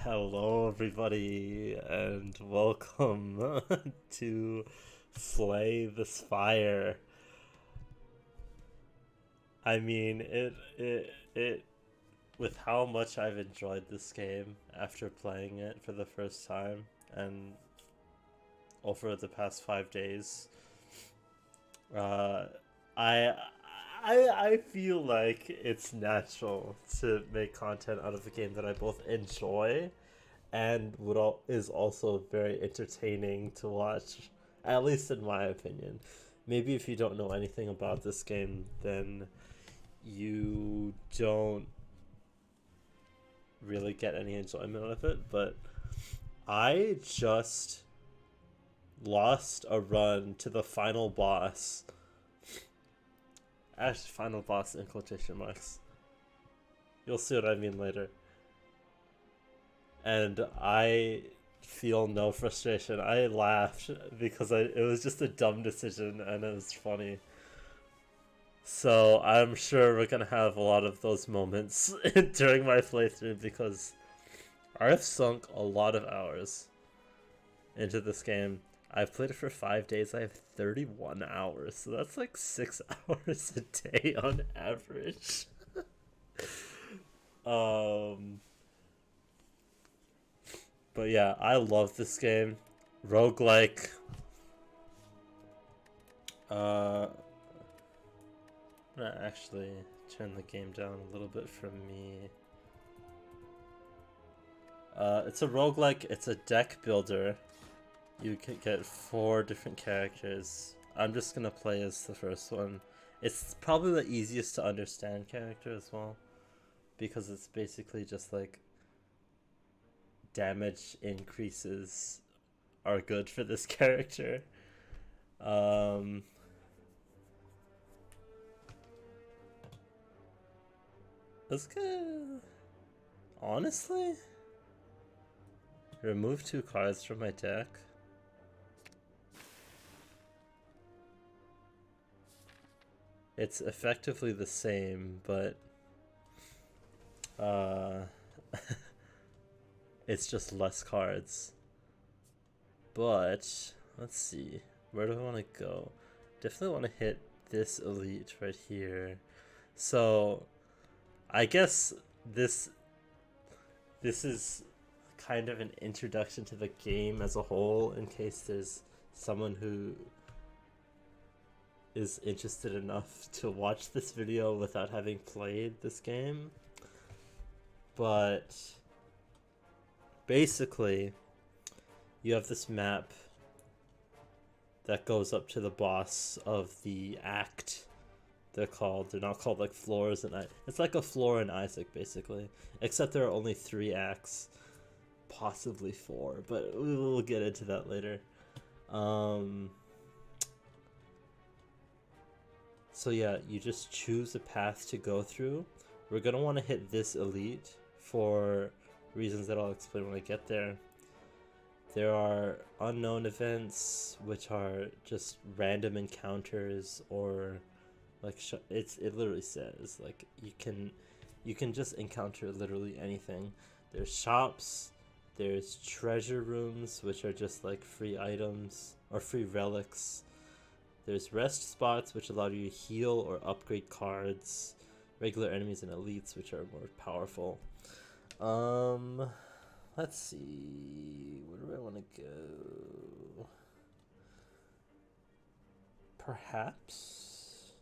Hello, everybody, and welcome to Slay the Spire. I mean, with how much I've enjoyed this game after playing it for the first time and over the past 5 days, uh, I, I feel like it's natural to make content out of a game that I both enjoy and is also very entertaining to watch, at least in my opinion. Maybe if you don't know anything about this game, then you don't really get any enjoyment out of it. But I just lost a run to the final boss. Actually, final boss in quotation marks. You'll see what I mean later. And I feel no frustration. I laughed because it was just a dumb decision and it was funny. So I'm sure we're gonna have a lot of those moments during my playthrough because I've sunk a lot of hours into this game. I've played it for 5 days. I have 31 hours, so that's like 6 hours a day on average. But yeah, I love this game. Roguelike. I'm gonna actually turn the game down a little bit for me. It's a roguelike, it's a deck builder. You can get 4 different characters. I'm just gonna play as the first one. It's probably the easiest to understand character as well, because it's basically just like damage increases are good for this character. Let's go. Honestly, remove 2 cards from my deck. It's effectively the same, but it's just less cards. But let's see, where do I want to go? Definitely want to hit this elite right here. So I guess this is kind of an introduction to the game as a whole, in case there's someone who is interested enough to watch this video without having played this game. But basically, you have this map that goes up to the boss of the act. They're not called like floors, and it's like a floor in Isaac basically, except there are only 3 acts, possibly 4, but we will get into that later. So yeah, you just choose a path to go through. We're gonna want to hit this elite for reasons that I'll explain when I get there. There are unknown events, which are just random encounters, or like it literally says like you can just encounter literally anything. There's shops, there's treasure rooms, which are just like free items or free relics. There's rest spots, which allow you to heal or upgrade cards, regular enemies, and elites, which are more powerful. Let's see, where do I want to go? Perhaps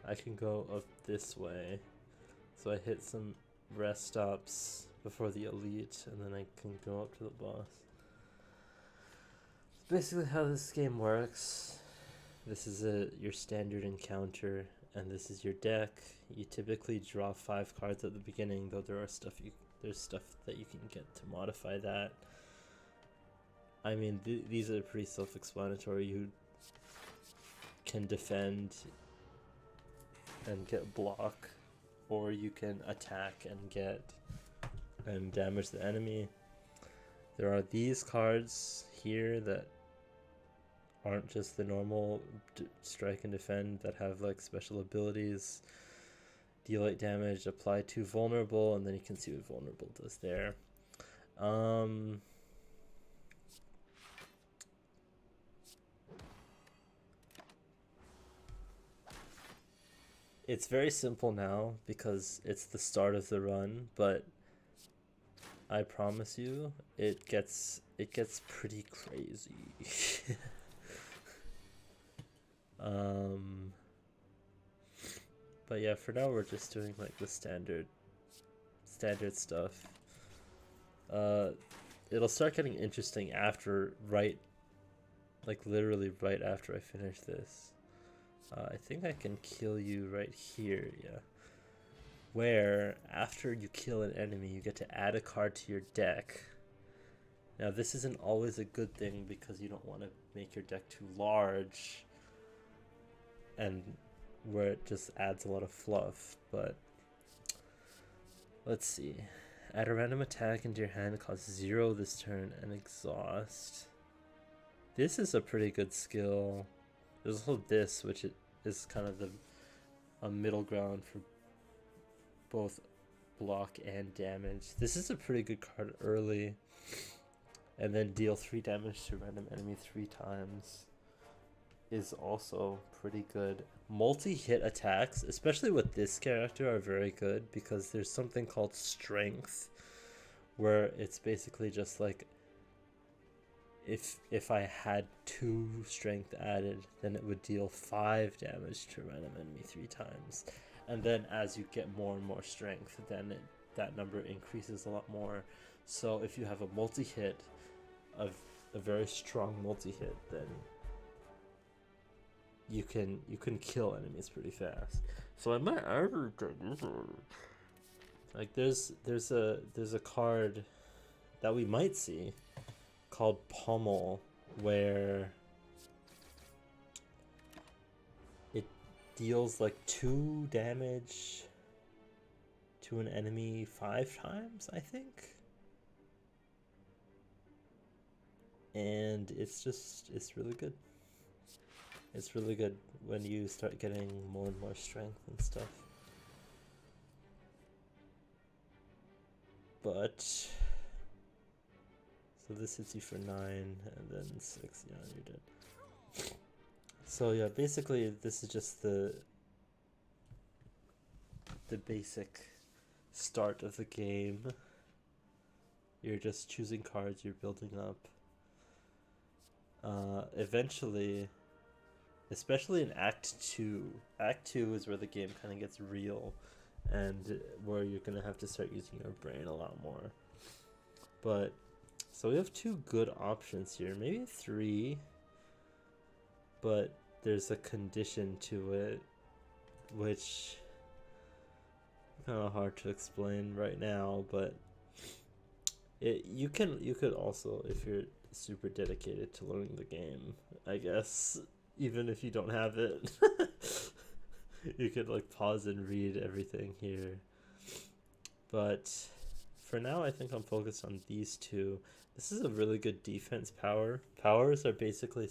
I can go up this way. So I hit some rest stops before the elite, and then I can go up to the boss. It's basically how this game works. This is your standard encounter, and this is your deck. You typically draw 5 cards at the beginning, though there's stuff that you can get to modify that. I mean, these are pretty self-explanatory. You can defend and get block, or you can attack and damage the enemy. There are these cards here that aren't just the normal strike and defend, that have like special abilities. deal 8 damage, apply 2 vulnerable, and then you can see what vulnerable does there. It's very simple now because it's the start of the run, but I promise you it gets pretty crazy. But yeah, for now we're just doing like the standard stuff. It'll start getting interesting after literally right after I finish this. I think I can kill you right here, yeah. Where after you kill an enemy, you get to add a card to your deck. Now this isn't always a good thing because you don't want to make your deck too large and where it just adds a lot of fluff, but let's see. Add a random attack into your hand, cost 0 this turn, and exhaust. This is a pretty good skill. There's also this, which is kind of a middle ground for both block and damage. This is a pretty good card early. And then deal 3 damage to a random enemy 3 times is also pretty good. Multi-hit attacks, especially with this character, are very good because there's something called strength, where it's basically just like if I had 2 strength added, then it would deal 5 damage to a random enemy 3 times. And then as you get more and more strength, then that number increases a lot more. So if you have a multi-hit, a very strong multi-hit, then you can kill enemies pretty fast. So I might argue like there's a card that we might see called Pommel, where it deals like 2 damage to an enemy 5 times, I think. And it's really good. It's really good when you start getting more and more strength and stuff. But so this hits you for 9 and then 6. Yeah, you're dead. So yeah, basically this is just the basic start of the game. You're just choosing cards, you're building up. Eventually, especially in Act 2 is where the game kind of gets real and where you're going to have to start using your brain a lot more. But so we have 2 good options here, maybe 3, but there's a condition to it which is kind of hard to explain right now, but you could also, if you're super dedicated to learning the game, I guess, even if you don't have it, you could like pause and read everything here. But for now, I think I'm focused on these 2. This is a really good defense power. Powers are basically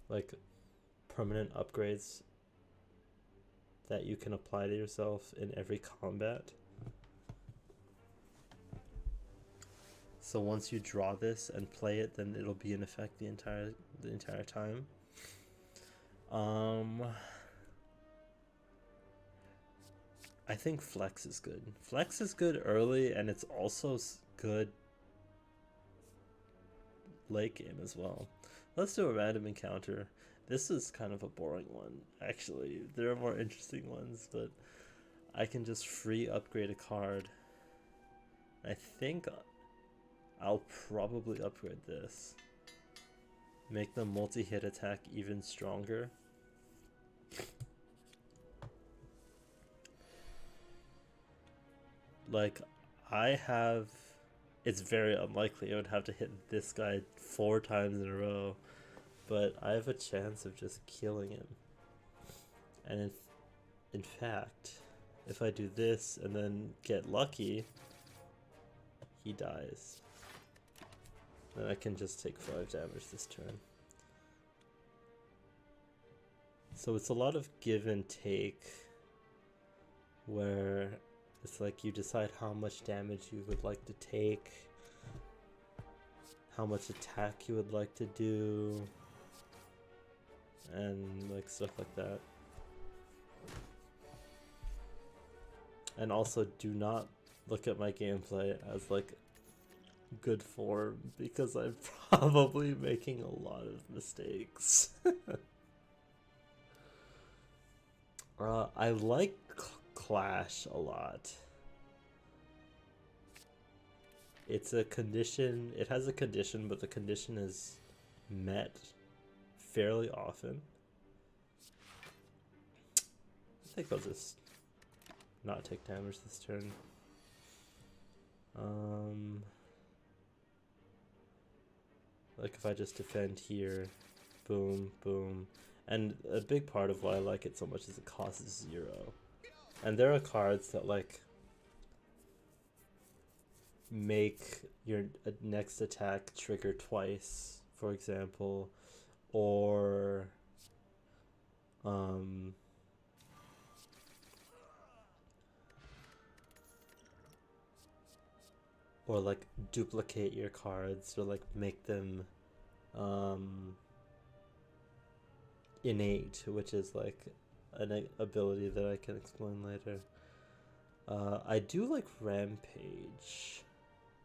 like permanent upgrades that you can apply to yourself in every combat. So once you draw this and play it, then it'll be in effect the entire time. I think Flex is good. Flex is good early, and it's also good late game as well. Let's do a random encounter. This is kind of a boring one, actually. There are more interesting ones, but I can just free upgrade a card. I think I'll probably upgrade this. Make the multi-hit attack even stronger. Like, it's very unlikely I would have to hit this guy 4 times in a row, but I have a chance of just killing him. And in fact, if I do this and then get lucky, he dies. Then I can just take 5 damage this turn. So it's a lot of give and take where it's like you decide how much damage you would like to take, how much attack you would like to do, and like stuff like that. And also, do not look at my gameplay as like good form, because I'm probably making a lot of mistakes. I like Clash a lot. It's a condition, it has a condition, but the condition is met fairly often. I think I'll just not take damage this turn. Like if I just defend here, boom, boom. And a big part of why I like it so much is it costs 0. And there are cards that like make your next attack trigger twice, for example, or like duplicate your cards, or like make them innate, which is like an ability that I can explain later. I do like Rampage.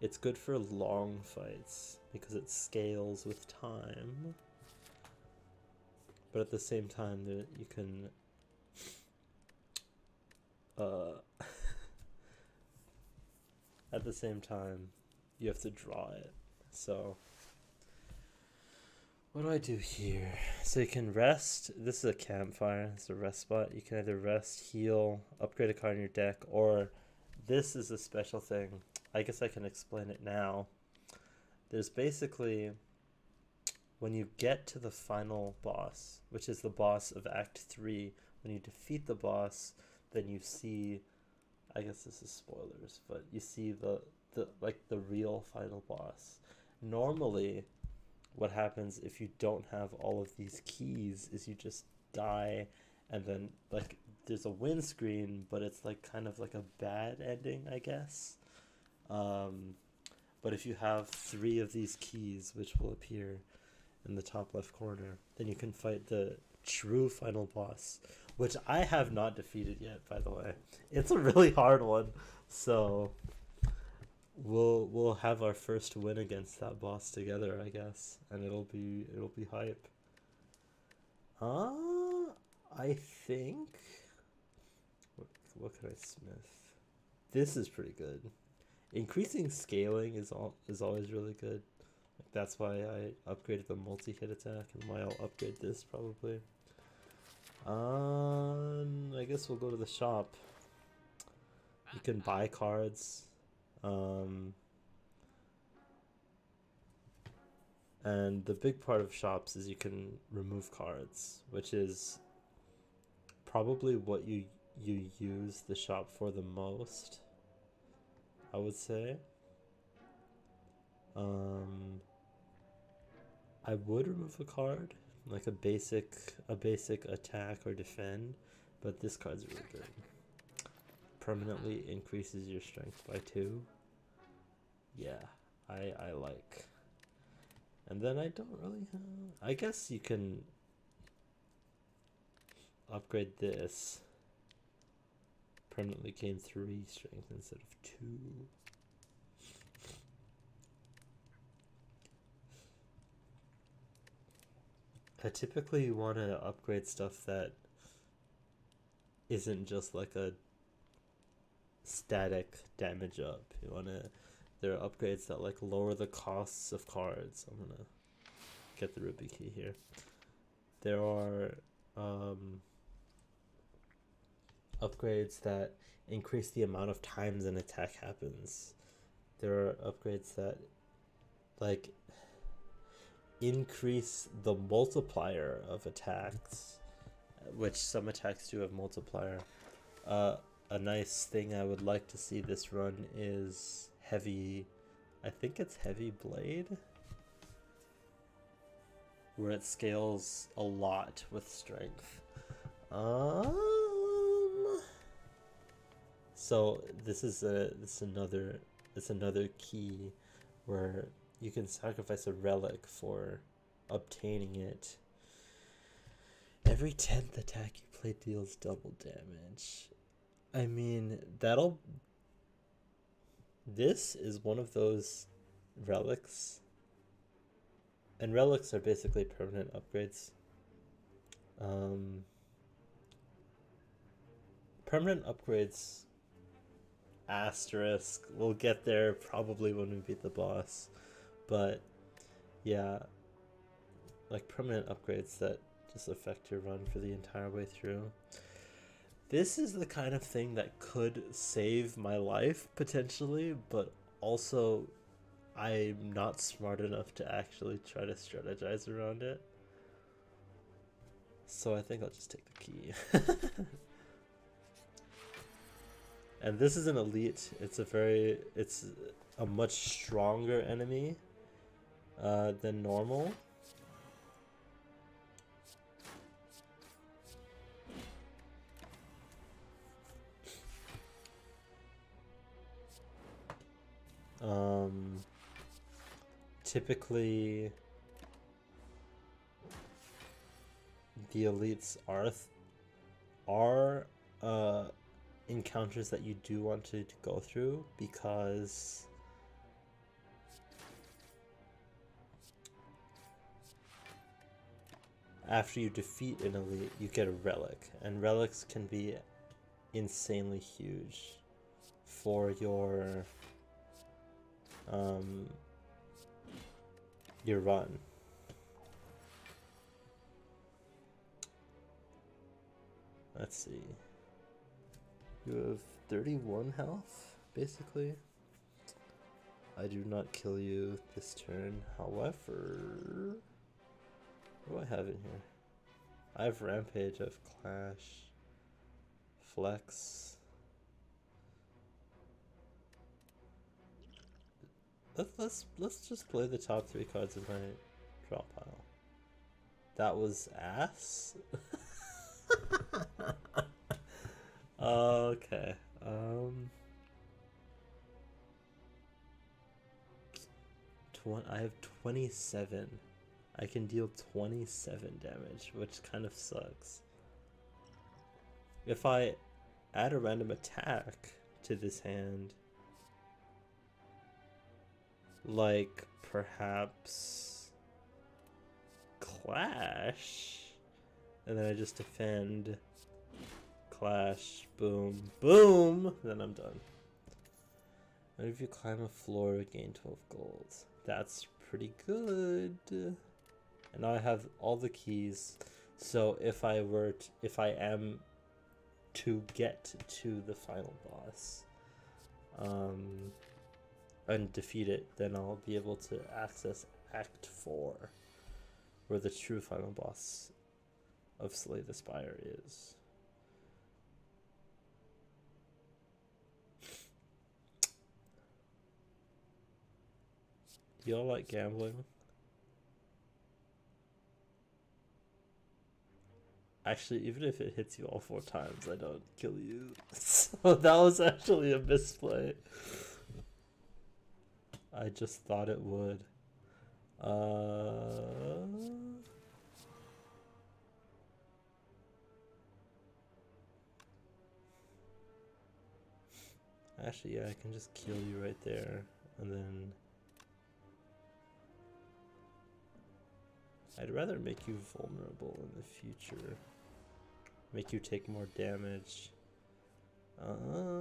It's good for long fights because it scales with time. But at the same time, you can at the same time, you have to draw it. So what do I do here? So you can rest. This is a campfire. It's a rest spot. You can either rest, heal, upgrade a card in your deck, or this is a special thing. I guess I can explain it now. There's basically, when you get to the final boss, which is the boss of Act 3, when you defeat the boss, then you see, I guess this is spoilers, but you see the real final boss. Normally, what happens if you don't have all of these keys is you just die, and then like there's a win screen, but it's like kind of like a bad ending, I guess. But if you have 3 of these keys, which will appear in the top left corner, then you can fight the true final boss, which I have not defeated yet, by the way. It's a really hard one, so we'll have our first win against that boss together, I guess, and it'll be hype. I think what can I smith? This is pretty good. Increasing scaling is always really good. Like, that's why I upgraded the multi-hit attack, and why I'll upgrade this probably. I guess we'll go to the shop. You can buy cards. And the big part of shops is you can remove cards, which is probably what you use the shop for the most, I would say. I would remove a card, like a basic attack or defend, but this card's really good. Permanently increases your strength by 2. Yeah, I like. And then I don't really have, I guess you can upgrade this. Permanently gain 3 strength instead of 2. I typically want to upgrade stuff that isn't just like a static damage up. There are upgrades that like lower the costs of cards. I'm gonna get the Ruby key here. There are upgrades that increase the amount of times an attack happens. There are upgrades that like increase the multiplier of attacks, which some attacks do have multiplier. A nice thing I would like to see this run is heavy, I think it's heavy blade, where it scales a lot with strength. So this is another key where you can sacrifice a relic for obtaining it. Every 10th attack you play deals double damage. I mean, this is one of those relics. And relics are basically permanent upgrades. Permanent upgrades, asterisk. We'll get there probably when we beat the boss. But yeah, like permanent upgrades that just affect your run for the entire way through. This is the kind of thing that could save my life potentially, but also I'm not smart enough to actually try to strategize around it. So I think I'll just take the key. And this is an elite. It's a much stronger enemy than normal. Typically the elites are encounters that you do want to go through, because after you defeat an elite you get a relic, and relics can be insanely huge for your run. Let's see. You have 31 health, basically. I do not kill you this turn. However, what do I have in here? I have Rampage, I have Clash, Flex. Let's just play the top 3 cards of my draw pile. That was ass. Okay. I have 27. I can deal 27 damage, which kind of sucks. If I add a random attack to this hand, like perhaps Clash, and then I just defend, Clash, boom, boom, then I'm done. And if you climb a floor, gain 12 gold. That's pretty good. And now I have all the keys. So if I am to get to the final boss, and defeat it, then I'll be able to access Act 4, where the true final boss of Slay the Spire is. Do y'all like gambling? Actually, even if it hits you all 4 times, I don't kill you. So that was actually a misplay. I just thought it would. Actually, yeah, I can just kill you right there, and then I'd rather make you vulnerable in the future. Make you take more damage. Then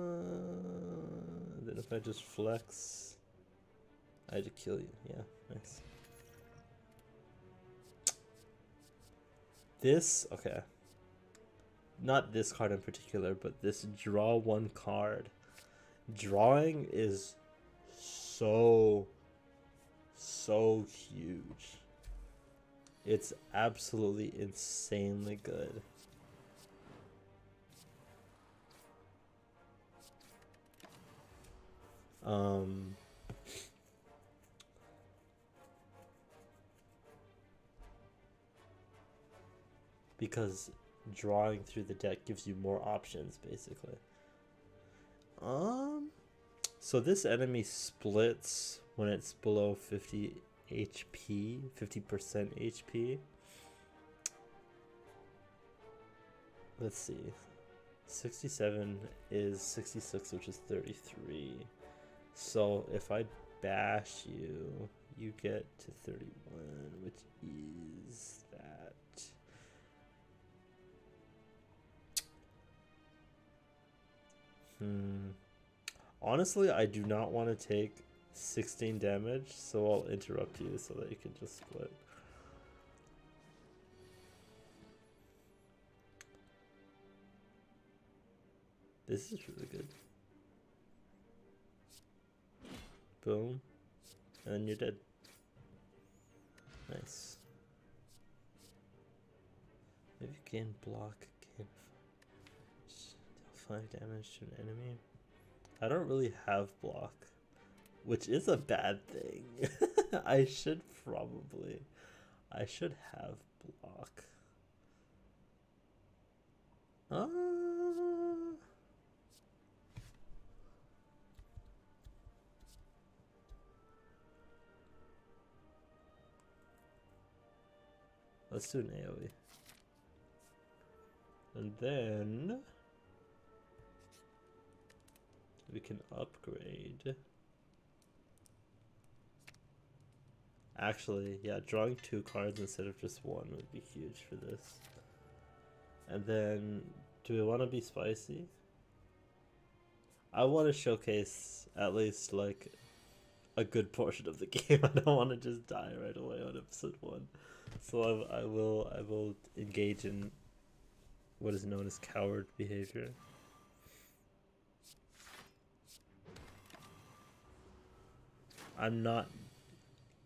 if I just flex, I'd kill you. Yeah, nice. This, okay. Not this card in particular, but this draw 1 card. Drawing is so huge. It's absolutely insanely good. Because drawing through the deck gives you more options, basically. So this enemy splits when it's below 50 HP, 50% HP. Let's see. 67 is 66, which is 33. So if I bash you, you get to 31, which is that. Honestly, I do not want to take 16 damage, so I'll interrupt you so that you can just split. This is really good. Boom. And then you're dead. Nice. Maybe gain block, gain 5 damage to an enemy. I don't really have block, which is a bad thing. I should have block. Let's do an AoE. And then we can upgrade. Actually, yeah, drawing 2 cards instead of just 1 would be huge for this. And then, do we want to be spicy? I want to showcase at least like a good portion of the game. I don't want to just die right away on episode 1. So I will engage in what is known as coward behavior.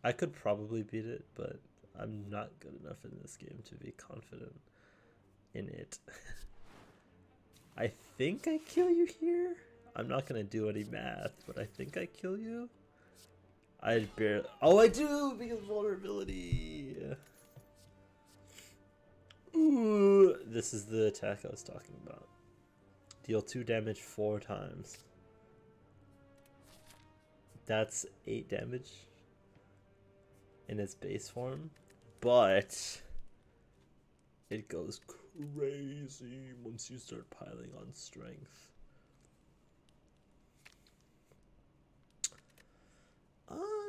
I could probably beat it, but I'm not good enough in this game to be confident in it. I think I kill you here. I'm not gonna do any math, but I think I kill you. I barely. Oh, I do because vulnerability. Ooh, this is the attack I was talking about. Deal 2 damage 4 times. That's 8 damage in its base form, but it goes crazy once you start piling on strength.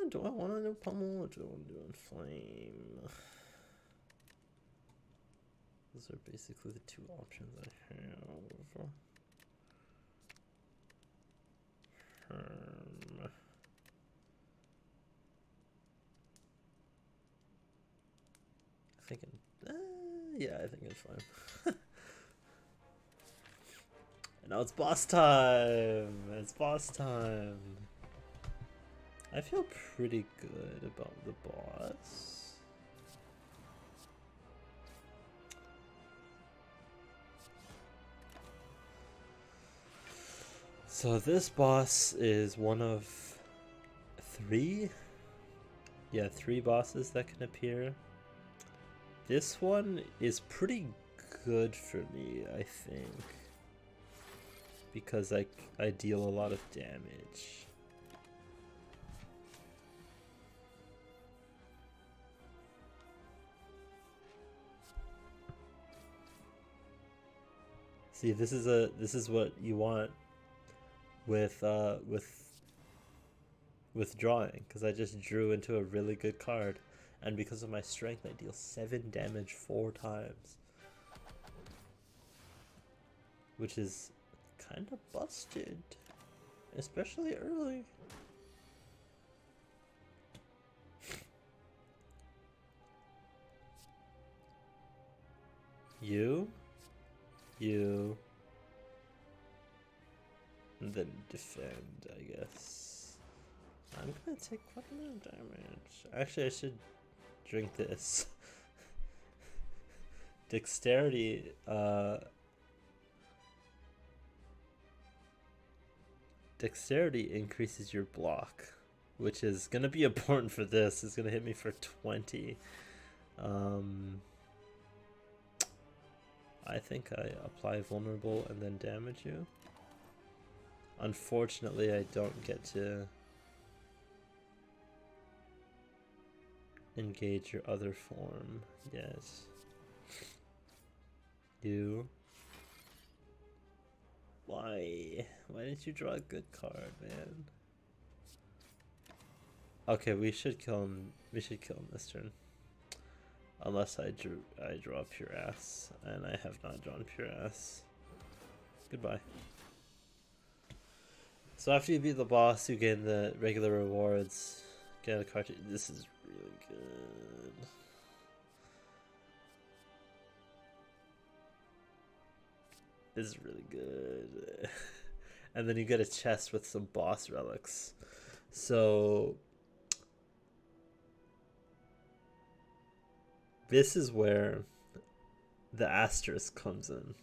Do I want to do pummel or do I want to do inflame? Those are basically the 2 options I have. Yeah, I think it's fine. And now it's boss time. It's boss time. I feel pretty good about the boss. So this boss is one of 3? Yeah, 3 bosses that can appear. This one is pretty good for me, I think, because I deal a lot of damage. See, this is what you want with drawing, because I just drew into a really good card. And because of my strength, I deal 7 damage 4 times. Which is kind of busted. Especially early. You. And then defend, I guess. I'm gonna take quite a lot of damage. Actually, I should drink this. Dexterity, Dexterity increases your block, which is gonna be important for this. It's gonna hit me for 20. I think I apply vulnerable and then damage you. Unfortunately, I don't get to engage your other form yet. You. Why? Why didn't you draw a good card, man? Okay, we should kill him. We should kill him this turn. Unless I draw pure ass, and I have not drawn pure ass. Goodbye. So after you beat the boss, you gain the regular rewards. Get a card. This is really good. This is really good. And then you get a chest with some boss relics. So this is where the asterisk comes in.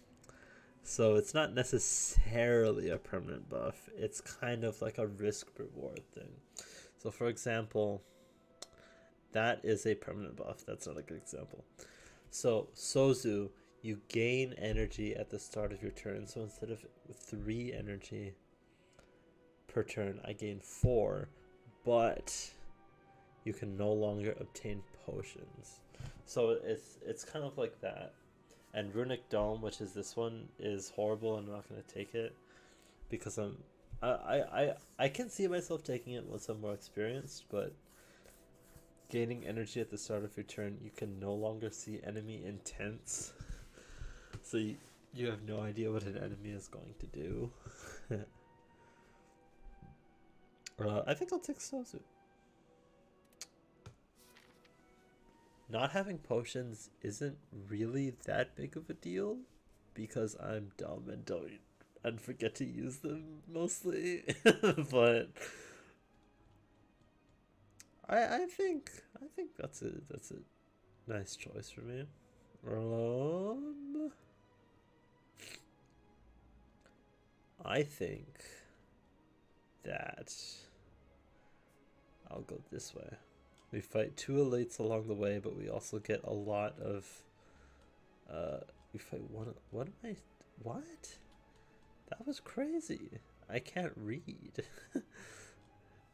So it's not necessarily a permanent buff. It's kind of like a risk reward thing. So for example, that is a permanent buff. That's not a good example. So Sozu, you gain energy at the start of your turn. So instead of 3 energy per turn, I gain 4, but you can no longer obtain potions. So it's kind of like that. And Runic Dome, which is this one, is horrible. I'm not going to take it because I can see myself taking it once I'm more experienced, but gaining energy at the start of your turn, you can no longer see enemy intents. So you have no idea what an enemy is going to do. I think I'll take Sozu. Not having potions isn't really that big of a deal because I'm dumb and forget to use them mostly. But I think that's a nice choice for me. I think that I'll go this way. We fight 2 elites along the way, but we also get a lot of we fight one. What am I? What? That was crazy. I can't read.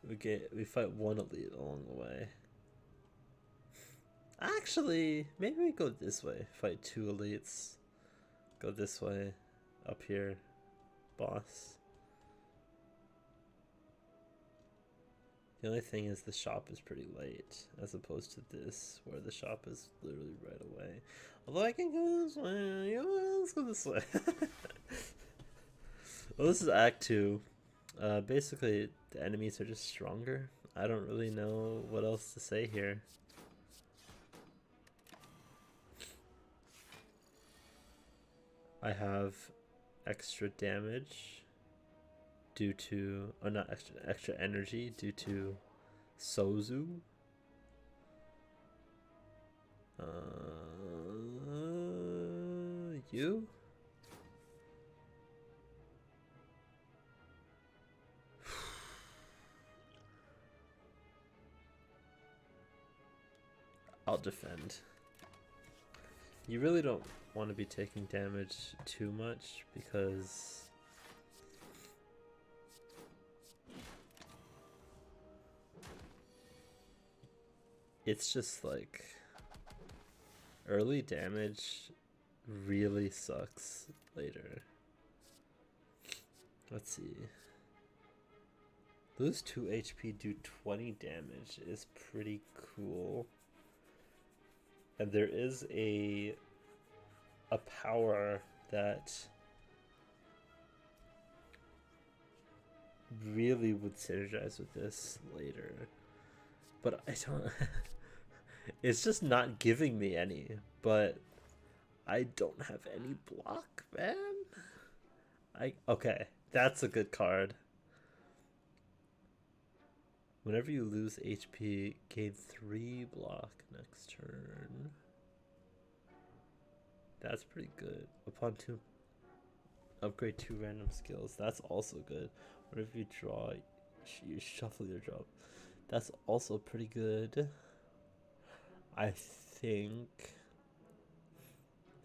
We fight 1 elite along the way. Actually, maybe we go this way. Fight 2 elites. Go this way. Up here. Boss. The only thing is the shop is pretty late, as opposed to this, where the shop is literally right away. Although I can go this way. Yeah, let's go this way. Well, this is Act 2. Basically, the enemies are just stronger. I don't really know what else to say here. I have extra damage due to, oh, not extra energy due to Sozu. You? I'll defend. You really don't want to be taking damage too much because it's just like early damage really sucks later. Let's see. Lose 2 HP, do 20 damage is pretty cool. And there is a power that really would synergize with this later. But I don't... It's just not giving me any. But I don't have any block, man. Okay, that's a good card. Whenever you lose HP, gain 3 block next turn. That's pretty good. Upon 2, upgrade 2 random skills. That's also good. Whenever you draw, you shuffle your drop. That's also pretty good. I think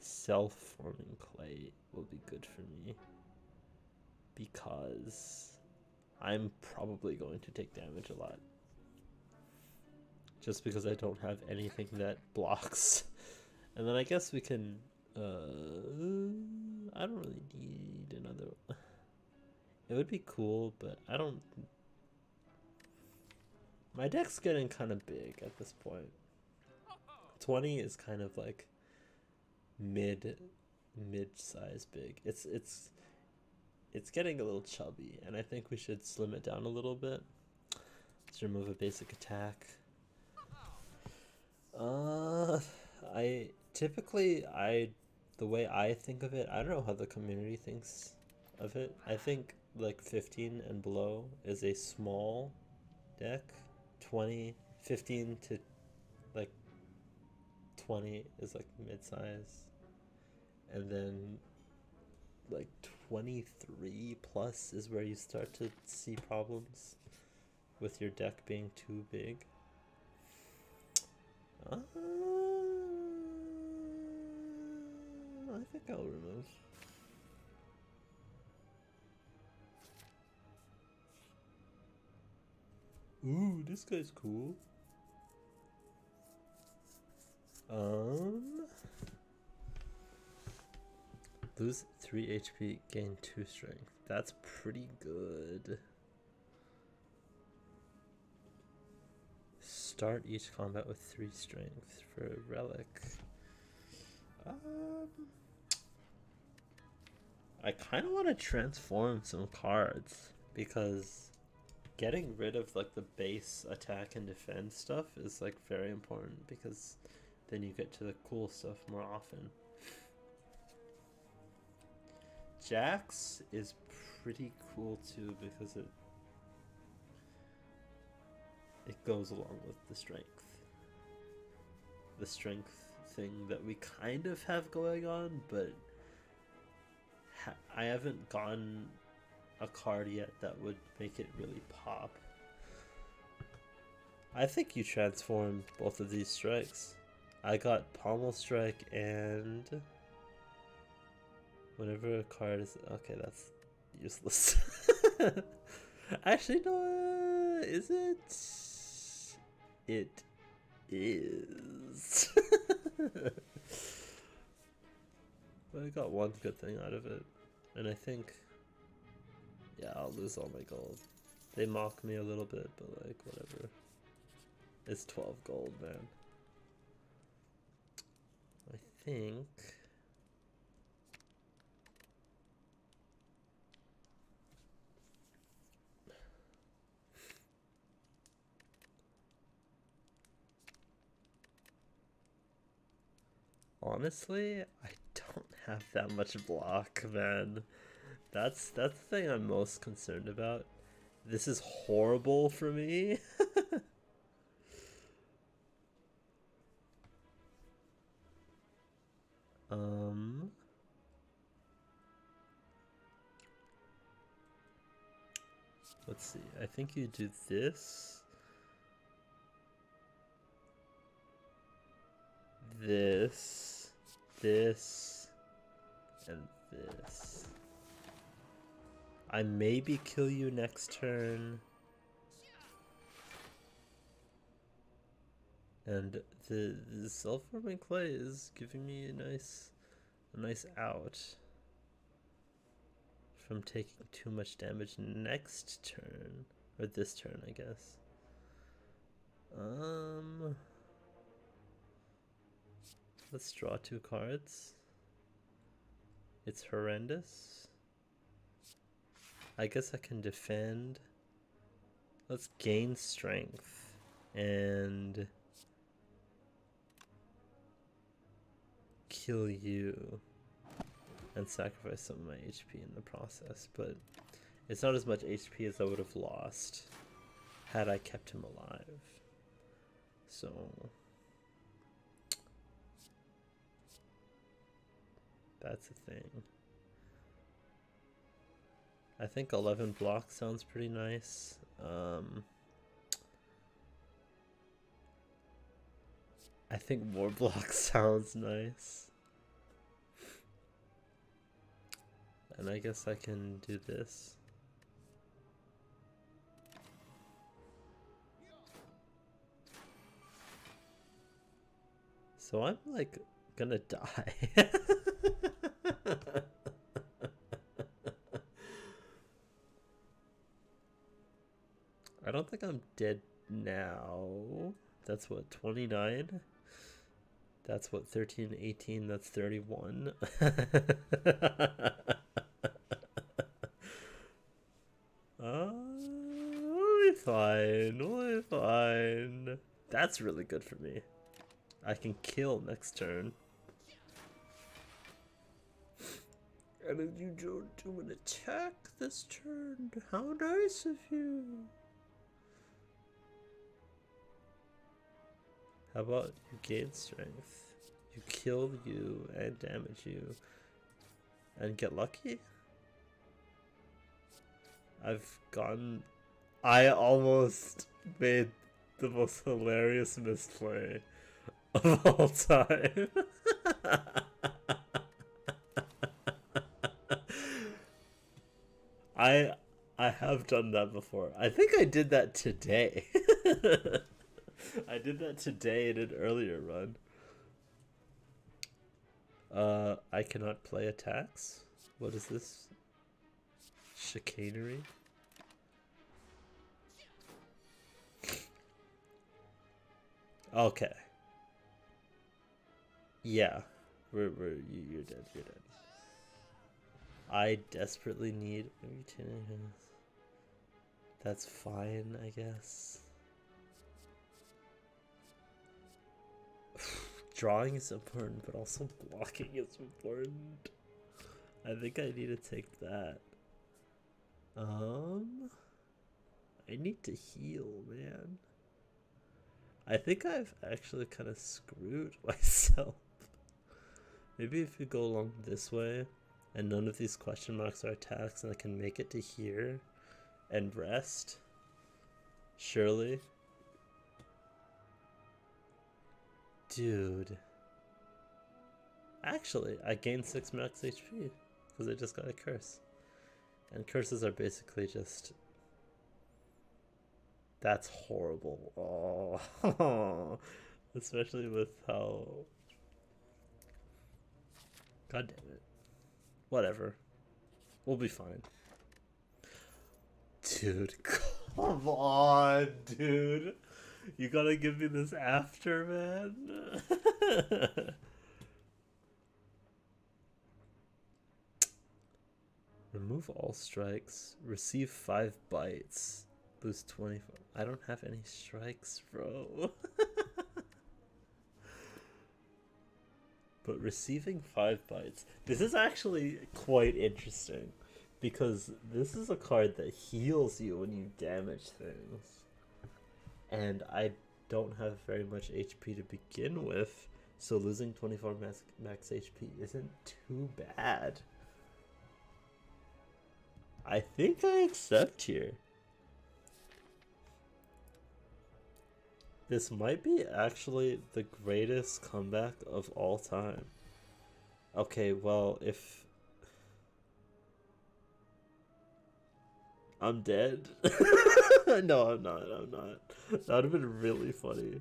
self-forming clay will be good for me. because I'm probably going to take damage a lot. Just because I don't have anything that blocks. And then I guess we can... I don't really need another... It would be cool, but I don't... My deck's getting kind of big at this point. 20 is kind of like mid-size big. It's getting a little chubby, and I think we should slim it down a little bit. Let's remove a basic attack. The way I think of it, I don't know how the community thinks of it. I think like 15 and below is a small deck. 15 to like 20 is like mid-size, and then like 23 plus is where you start to see problems with your deck being too big. I think I'll remove. Ooh, this guy's cool. Lose 3 HP, gain 2 strength. That's pretty good. Start each combat with 3 strength for a relic. I kind of want to transform some cards because getting rid of like the base attack and defend stuff is like very important, because then you get to the cool stuff more often. Jax is pretty cool too because it goes along with the strength. The strength thing that we kind of have going on, but I haven't gotten a card yet that would make it really pop. I think you transformed both of these strikes. I got Pommel Strike and whenever a card is... Okay, that's useless. Actually, no, is it? It is. But I got one good thing out of it. And I think... Yeah, I'll lose all my gold. They mock me a little bit, but like, whatever. It's 12 gold, man. I think... Honestly, I don't have that much block, man. That's the thing I'm most concerned about. This is horrible for me. Let's see. I think you do this. This, and this. I maybe kill you next turn. And the self-forming clay is giving me a nice out from taking too much damage next turn, or this turn, I guess. Let's draw 2 cards. It's horrendous. I guess I can defend. Let's gain strength and kill you and sacrifice some of my HP in the process, but it's not as much HP as I would have lost had I kept him alive. So that's the thing. I think 11 blocks sounds pretty nice. I think more blocks sounds nice. And I guess I can do this. So I'm like gonna die. I don't think I'm dead now. That's what, 29? That's what, 13, 18, that's 31. We'll be fine, we'll be fine. That's really good for me. I can kill next turn. And then you don't do an attack this turn. How nice of you. How about you gain strength? You kill you and damage you. And get lucky? I almost made the most hilarious misplay of all time. I have done that before. I think I did that today. I did that today in an earlier run. I cannot play attacks? What is this? Chicanery? Okay. Yeah. You're dead, you're dead. I desperately need... That's fine, I guess. Drawing is important, but also blocking is important. I think I need to take that. I need to heal, man. I think I've actually kind of screwed myself. Maybe if we go along this way, and none of these question marks are attacks, and I can make it to here, and rest. Surely. Dude. Actually, I gained 6 max HP, because I just got a curse. And curses are basically just... That's horrible. Oh, especially with how... God damn it. Whatever. We'll be fine. Dude, come on, dude. You gotta give me this after, man. Remove all strikes. Receive 5 bites. Boost 24. I don't have any strikes, bro. But receiving 5 bites. This is actually quite interesting. Because this is a card that heals you when you damage things. And I don't have very much HP to begin with. So losing 24 max HP isn't too bad. I think I accept here. This might be actually the greatest comeback of all time. Okay, well, if... I'm dead. No, I'm not. That would have been really funny.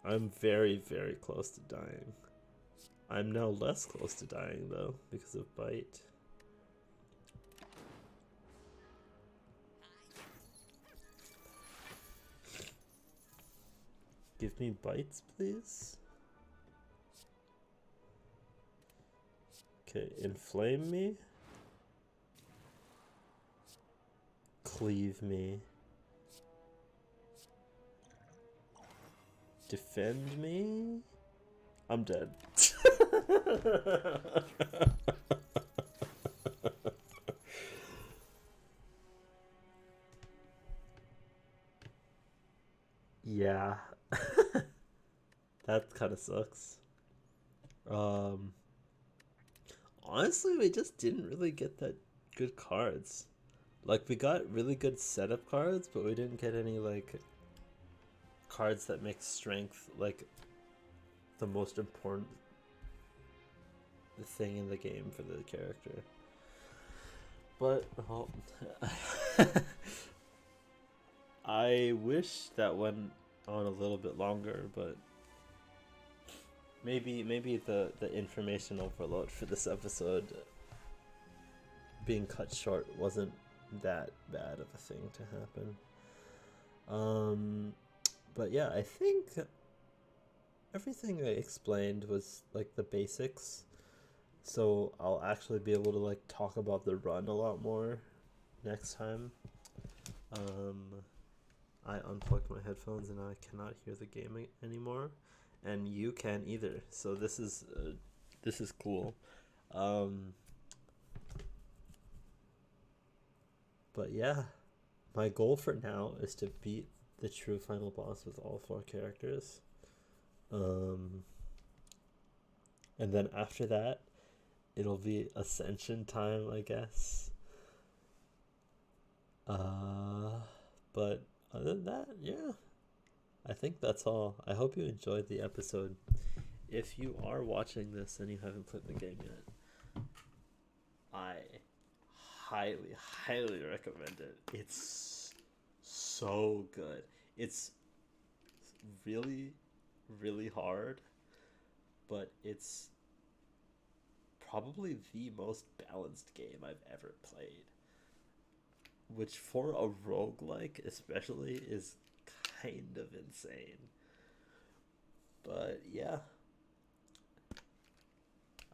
I'm very, very close to dying. I'm now less close to dying, though, because of bite. Give me bites, please. Okay, inflame me. Cleave me. Defend me. I'm dead. Yeah. That kind of sucks. Honestly, we just didn't really get that good cards. Like, we got really good setup cards, but we didn't get any, like, cards that make strength, like, the most important. thing in the game for the character. But well, I wish that went on a little bit longer, but maybe the information overload for this episode being cut short wasn't that bad of a thing to happen. But yeah, I think everything I explained was like the basics. So I'll actually be able to like talk about the run a lot more next time. I unplugged my headphones and I cannot hear the game anymore, and you can't either. So this is cool. But yeah, my goal for now is to beat the true final boss with all 4 characters. And then after that, it'll be Ascension time, I guess. But other than that, yeah, I think that's all. I hope you enjoyed the episode. If you are watching this and you haven't played the game yet, I highly recommend it. It's so good. It's really, really hard, but it's probably the most balanced game I've ever played. Which for a roguelike especially is kind of insane. But yeah,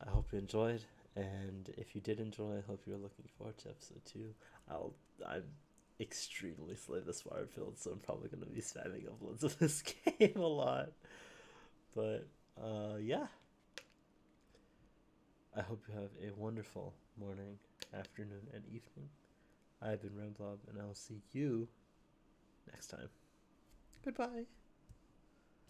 I hope you enjoyed, and if you did enjoy, I hope you're looking forward to episode 2. I'm extremely slay the Spire field, so I'm probably going to be spamming uploads of this game a lot. But yeah, I hope you have a wonderful morning, afternoon, and evening. I've been Remblob, and I'll see you next time. Goodbye.